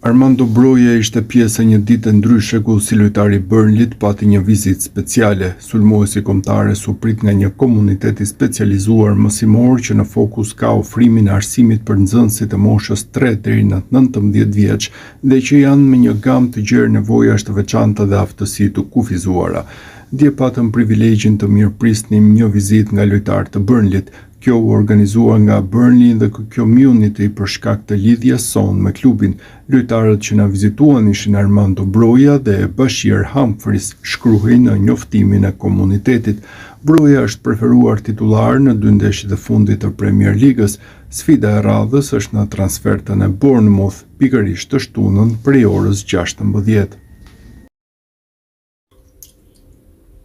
Armando Broja ishte pjesë e një dite ndryshe ku si lojtari Burnleyt pati një vizitë speciale. Sulmuesi kombëtares u prit nga një komunitet i specializuar mësimor që në fokus ka ofrimin e arsimit për nxënësit e moshës 3 deri në 19 vjeç dhe që janë me një gamë të gjerë nevojash të veçanta dhe aftësi të kufizuara. Dje patëm privilegjin të mirëprisnim një vizitë nga lojtarë të Burnleyt. Kjo u organizuar nga Burnley dhe Community për shkak të lidhjes son me klubin. Lojtarët që na vizituan ishin Armando Broja dhe Bashir Humphries, shkruhej në njoftimin e komunitetit. Broja është preferuar titullar në 2 ndeshjet e fundit të Premier Ligës. Sfida e radhës është në transfertën e Bournemouth, pikërisht të shtunën prej orës 16.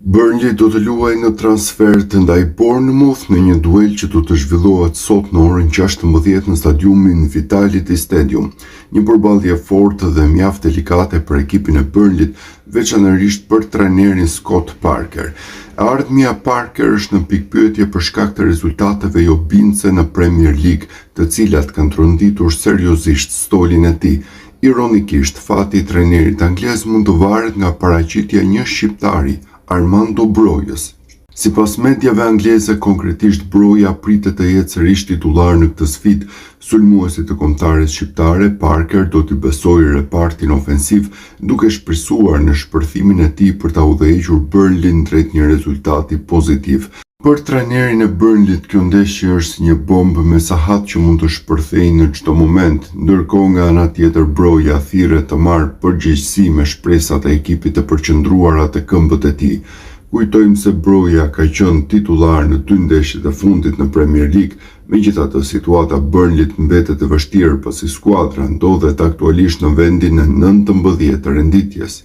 Burnley do të luajë në transfert ndaj Bournemouth në një duel që do të zhvillohet sot në orën 16 në stadiumin Vitality Stadium. Një përballje fortë dhe mjaft delikate për ekipin e Burnleyt, veçanërisht për trajnerin Scott Parker. Ardhmja Parker është në pikpyetje për shkak të rezultateve jo bindëse në Premier League, të cilat kanë tronditur seriozisht stolin e tij. Ironikisht, fati i trajnerit anglez mund të varet nga paraqitja një shqiptari, Armando Brojës. Sipas mediave angleze, konkretisht Broja pritet të jetë sërish titullar në këtë sfidë. Sulmuesi të kombëtares shqiptare, Parker do t'i besojë repartin ofensiv, duke shpresuar në shpërthimin e tij për ta udhëhequr Burnley drejt një rezultati pozitiv. Për trajnerin e Burnleyt, kjo ndeshje është si një bombë me sahat që mund të shpërthejë në çdo moment, ndërkohë nga ana tjetër Broja thirret të marrë përgjegjësi me shpresat e ekipit të përqendruara te këmbët e tij. Kujtojmë se Broja ka qenë titullar në 2 ndeshjet e fundit në Premier League, megjithatë situata Burnleyt mbetet e vështirë pasi skuadra ndodhet aktualisht në vendin e 19 të renditjes.